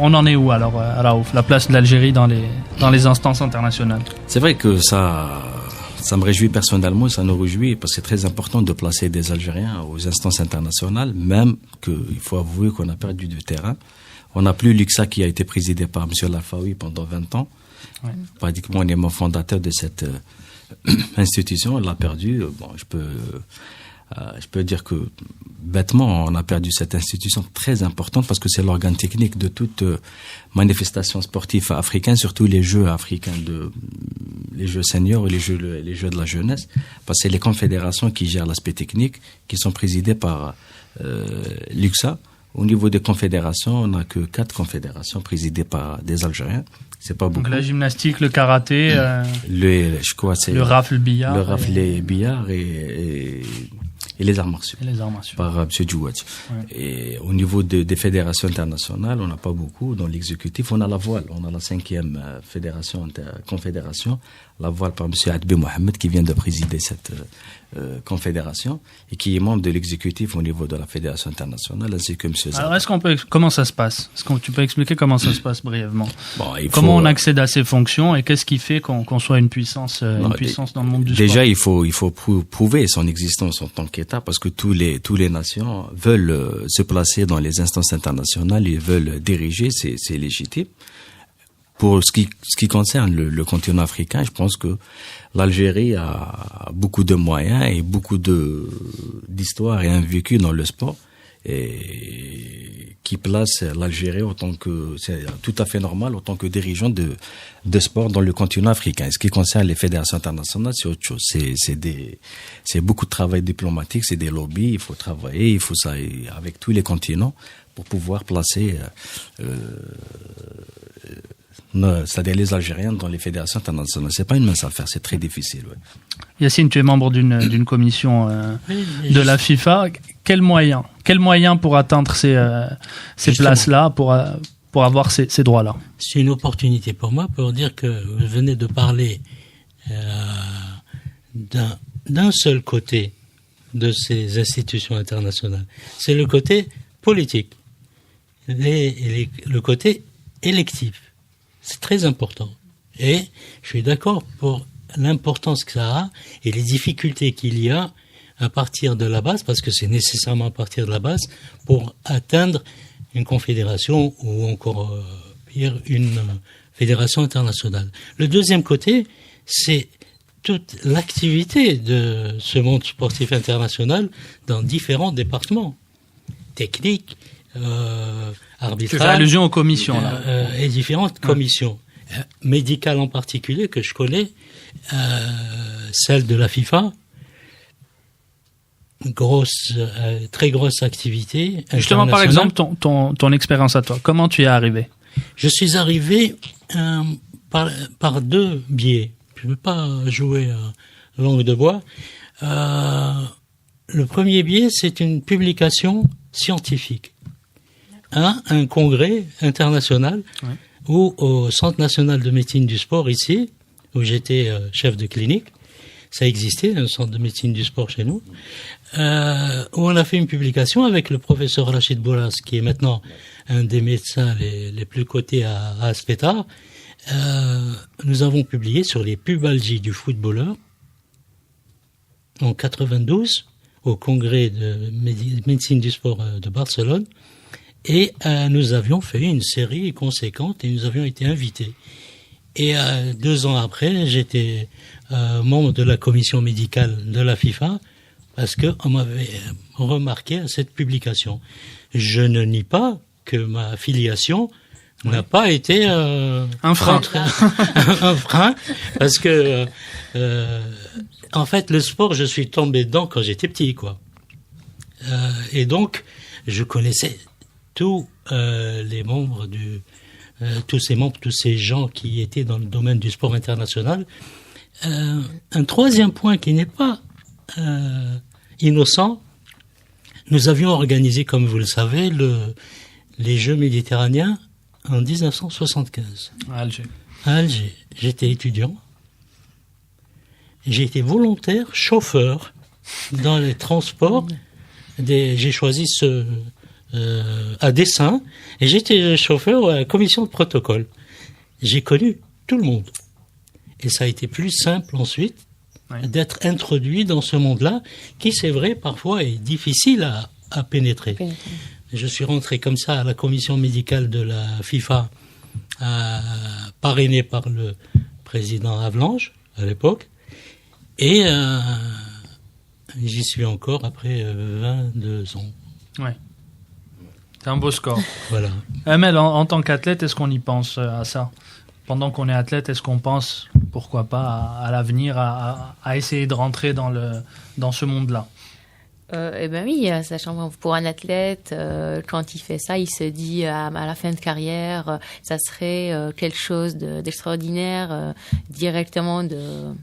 on en est où alors, Raouf, la place de l'Algérie dans les instances internationales? C'est vrai que ça me réjouit personnellement, ça nous réjouit parce que c'est très important de placer des Algériens aux instances internationales, même qu'il faut avouer qu'on a perdu du terrain. On n'a plus l'UXA qui a été présidé par M. Lafaoui pendant 20 ans. Ouais. Pratiquement, on est membre fondateur de cette institution, on l'a perdu. Bon, je peux dire que bêtement, on a perdu cette institution très importante parce que c'est l'organe technique de toute manifestation sportive africaine, surtout les Jeux africains, les Jeux seniors et les Jeux de la jeunesse, parce que c'est les confédérations qui gèrent l'aspect technique, qui sont présidées par l'UXA. Au niveau des confédérations, on n'a que 4 confédérations présidées par des Algériens. C'est pas beaucoup. Donc la gymnastique, le karaté, le rafle billard, le rafle billard et les arts martiaux. Par M. Djouad. Ouais. Et au niveau des fédérations internationales, on n'a pas beaucoup. Dans l'exécutif, on a la voile. On a la 5e confédération, la voile par M. Adbé Mohamed, qui vient de présider cette confédération et qui est membre de l'exécutif au niveau de la fédération internationale, ainsi que M. Zad. Alors, comment ça se passe? Est-ce que tu peux expliquer comment ça se passe brièvement? Comment on accède à ces fonctions et qu'est-ce qui fait qu'on soit une puissance dans le monde du sport? Déjà, il faut prouver son existence en tant qu'État parce que tous les nations veulent se placer dans les instances internationales, ils veulent diriger, c'est légitime. Pour ce qui concerne le continent africain, je pense que l'Algérie a beaucoup de moyens et beaucoup d'histoire et un vécu dans le sport et qui place l'Algérie c'est tout à fait normal, en tant que dirigeant de sport dans le continent africain. Ce qui concerne les fédérations internationales, c'est autre chose. C'est beaucoup de travail diplomatique, c'est des lobbies, il faut travailler, il faut ça avec tous les continents pour pouvoir placer c'est-à-dire les Algériens dans les fédérations internationales. C'est pas une mince affaire, c'est très difficile. Ouais. Yacine, tu es membre d'une commission de la FIFA. Quels moyens pour atteindre ces places-là, pour avoir ces droits-là? C'est une opportunité pour moi pour dire que vous venez de parler d'un seul côté de ces institutions internationales. C'est le côté politique, le côté électif. C'est très important. Et je suis d'accord pour l'importance que ça a et les difficultés qu'il y a à partir de la base, parce que c'est nécessairement à partir de la base pour atteindre une confédération ou encore pire, une fédération internationale. Le deuxième côté, c'est toute l'activité de ce monde sportif international dans différents départements techniques, arbitrage. Tu fais allusion aux commissions, là. Et différentes commissions. Médicales en particulier, que je connais, celle de la FIFA, très grosse activité. Justement, par exemple, ton expérience à toi, comment tu y es arrivé? Je suis arrivé par 2 biais. Je ne veux pas jouer langue de bois. Le premier biais, c'est une publication scientifique. Un congrès international où au Centre national de médecine du sport ici, où j'étais chef de clinique, ça existait, un centre de médecine du sport chez nous, où on a fait une publication avec le professeur Rachid Bouras, qui est maintenant un des médecins les plus cotés à Aspetar. Nous avons publié sur les pubalgies du footballeur en 92 au congrès de médecine du sport de Barcelone. Et nous avions fait une série conséquente et nous avions été invités. Et 2 ans après, j'étais membre de la commission médicale de la FIFA parce qu'on m'avait remarqué à cette publication. Je ne nie pas que ma filiation n'a pas été un frein. Un frein, parce que en fait, le sport, je suis tombé dedans quand j'étais petit, quoi. Et donc, je connaissais tous les membres tous ces gens qui étaient dans le domaine du sport international. Un troisième point qui n'est pas innocent, nous avions organisé, comme vous le savez, les Jeux méditerranéens en 1975. À Alger. À Alger. J'étais étudiant. J'ai été volontaire, chauffeur, dans les transports. J'ai choisi à dessein, et j'étais chauffeur à la commission de protocole. J'ai connu tout le monde. Et ça a été plus simple ensuite d'être introduit dans ce monde-là, qui, c'est vrai, parfois est difficile à pénétrer. Je suis rentré comme ça à la commission médicale de la FIFA, parrainé par le président Havelange, à l'époque, et j'y suis encore après 22 ans. Ouais. C'est un beau score. Voilà. Amel, en tant qu'athlète, est-ce qu'on y pense à ça ? Pendant qu'on est athlète, est-ce qu'on pense, pourquoi pas, à l'avenir, à essayer de rentrer dans ce monde-là ? Eh ben oui, sachant pour un athlète, quand il fait ça, il se dit à la fin de carrière, ça serait quelque chose d'extraordinaire, directement de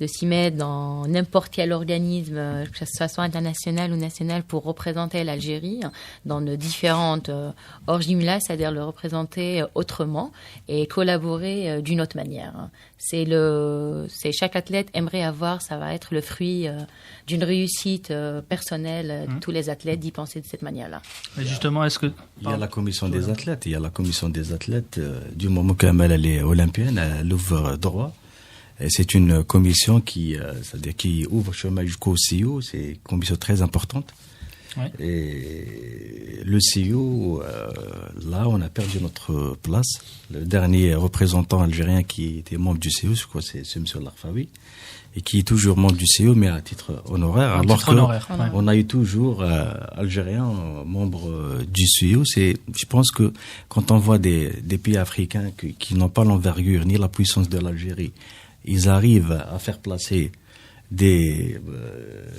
s'y mettre dans n'importe quel organisme, que ce soit international ou national, pour représenter l'Algérie dans de différentes orgimlas, c'est-à-dire le représenter autrement et collaborer d'une autre manière. C'est chaque athlète aimerait avoir, ça va être le fruit d'une réussite personnelle de tous les athlètes d'y penser de cette manière-là. Mais justement, est-ce que... Il y a la commission des athlètes. Il y a la commission des athlètes. Du moment qu'Amel elle est olympienne, elle ouvre droit. Et c'est une commission c'est-à-dire qui ouvre chemin jusqu'au CIO. C'est une commission très importante. Ouais. Et le CIO, là, on a perdu notre place. Le dernier représentant algérien qui était membre du CIO, je crois, c'est M. Larfaoui, et qui est toujours membre du CIO, mais à titre honoraire. On a eu toujours Algériens membres du CIO. Je pense que quand on voit des pays africains qui n'ont pas l'envergure ni la puissance de l'Algérie, ils arrivent à faire placer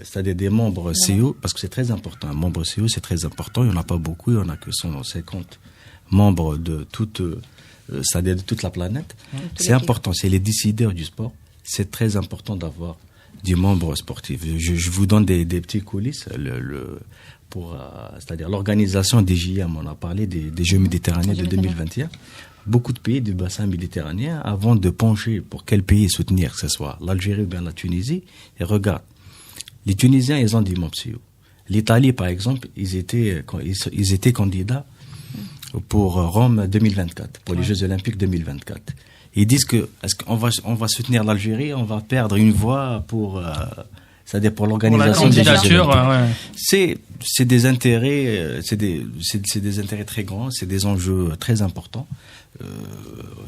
c'est-à-dire des membres CIO, parce que c'est très important. Un membre CIO, c'est très important. Il n'y en a pas beaucoup. Il n'y en a que 150 membres c'est-à-dire de toute la planète. C'est important. C'est les décideurs du sport. C'est très important d'avoir du membre sportif. Je vous donne des petits coulisses. C'est-à-dire l'organisation des JM, on a parlé des Jeux méditerranéens de 2021. Beaucoup de pays du bassin méditerranéen, avant de pencher pour quel pays soutenir, que ce soit l'Algérie ou bien la Tunisie, et regarde, les Tunisiens, ils ont des membres CIO. L'Italie, par exemple, ils étaient candidats pour Rome 2024, pour les Jeux Olympiques 2024. Ils disent est-ce qu'on va soutenir l'Algérie, on va perdre une voix c'est-à-dire pour l'organisation des Jeux Olympiques. C'est des intérêts, c'est des intérêts très grands, c'est des enjeux très importants.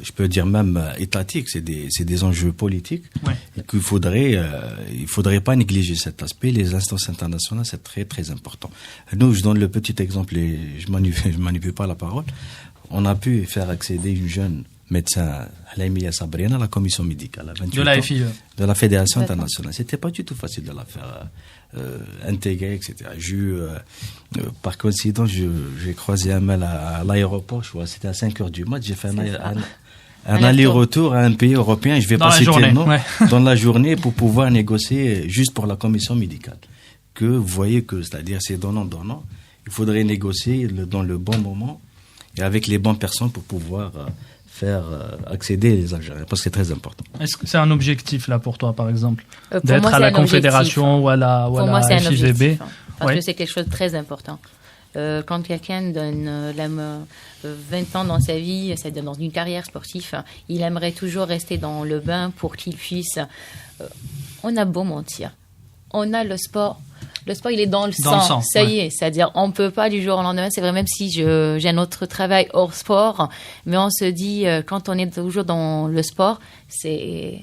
Je peux dire même étatiques, c'est des enjeux politiques. Ouais. Et qu'il faudrait pas négliger cet aspect. Les instances internationales, c'est très très important. Nous, je donne le petit exemple et je manipule pas la parole. On a pu faire accéder une jeune médecin, Alaimia Sabrina, à la commission médicale, à 28 de la FIE. De la Fédération internationale. C'était pas du tout facile de la faire intégrer, etc. Par coïncidence, j'ai croisé Amel à l'aéroport, je vois, c'était à 5h du mat, j'ai fait un aller-retour à un pays européen, je vais pas citer le nom, dans la journée pour pouvoir négocier juste pour la commission médicale. Que vous voyez que, c'est-à-dire, c'est donnant. Il faudrait négocier dans le bon moment et avec les bonnes personnes pour pouvoir faire accéder les Algériens, parce que c'est très important. Est-ce que c'est un objectif là pour toi, par exemple, d'être à la Confédération ou à la FIVB? Parce que c'est quelque chose de très important. Quand quelqu'un donne 20 ans dans sa vie, c'est-à-dire dans une carrière sportive, il aimerait toujours rester dans le bain pour qu'il puisse... on a beau mentir. On a le sport. Le sport, il est dans le sang. Ça y est. C'est-à-dire, on peut pas du jour au lendemain. C'est vrai, même si j'ai un autre travail hors sport, mais on se dit, quand on est toujours dans le sport, c'est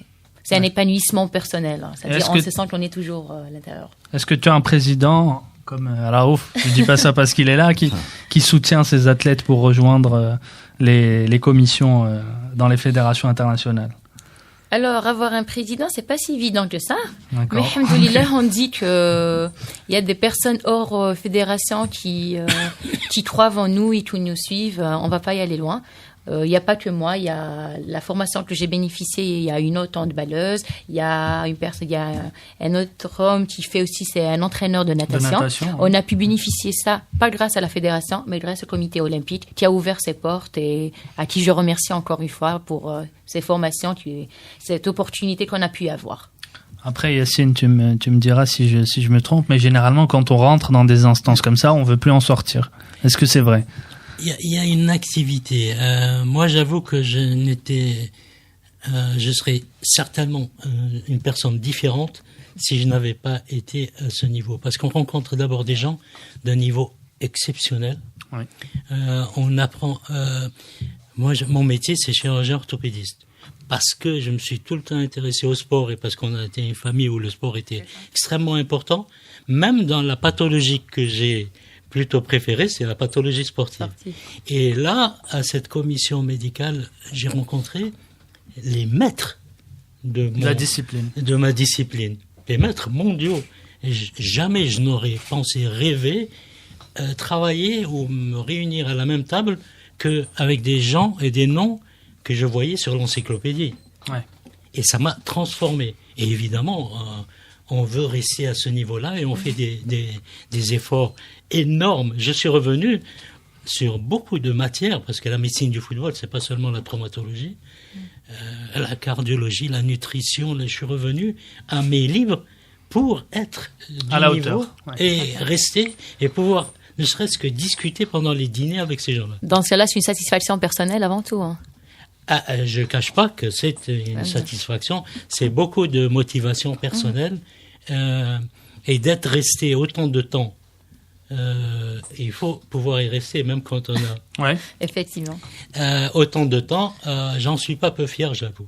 un épanouissement personnel. C'est-à-dire, on se sent qu'on est toujours à l'intérieur. Est-ce que tu as un président comme Raouf, je dis pas ça parce qu'il est là, qui soutient ses athlètes pour rejoindre les commissions dans les fédérations internationales? Alors, avoir un président, c'est pas si évident que ça. D'accord. Mais, alhamdoulilah, on dit que il y a des personnes hors fédération qui croient en nous et qui nous suivent. On va pas y aller loin. Il n'y a pas que moi, il y a la formation que j'ai bénéficiée, il y a une autre handballeuse, il y a un autre homme qui fait aussi, c'est un entraîneur de natation. On a pu bénéficier ça, pas grâce à la fédération, mais grâce au comité olympique qui a ouvert ses portes et à qui je remercie encore une fois pour ces formations, cette opportunité qu'on a pu avoir. Après, Yacine, tu me diras si je me trompe, mais généralement, quand on rentre dans des instances comme ça, on veut plus en sortir. Est-ce que c'est vrai? Il y a une activité. Moi, j'avoue que je serais certainement une personne différente si je n'avais pas été à ce niveau. Parce qu'on rencontre d'abord des gens d'un niveau exceptionnel. Oui. On apprend... mon métier, c'est chirurgien orthopédiste. Parce que je me suis tout le temps intéressé au sport et parce qu'on a été une famille où le sport était extrêmement important, même dans la pathologie que j'ai plutôt préférée, c'est la pathologie sportive. Et là, à cette commission médicale, j'ai rencontré les maîtres de ma discipline. Les maîtres mondiaux. Et jamais je n'aurais pensé rêver travailler ou me réunir à la même table qu'avec des gens et des noms que je voyais sur l'encyclopédie. Ouais. Et ça m'a transformé. Et évidemment, on veut rester à ce niveau-là et on fait des efforts énormes. Je suis revenu sur beaucoup de matières, parce que la médecine du football, c'est pas seulement la traumatologie, la cardiologie, la nutrition. Je suis revenu à mes livres pour être à la hauteur, et rester et pouvoir ne serait-ce que discuter pendant les dîners avec ces gens-là. Dans ce cas-là, c'est une satisfaction personnelle avant tout. Hein. Je ne cache pas que c'est une satisfaction. C'est beaucoup de motivation personnelle et d'être resté autant de temps. Il faut pouvoir y rester, même quand on a... Ouais. Effectivement. Autant de temps, j'en suis pas peu fier, j'avoue.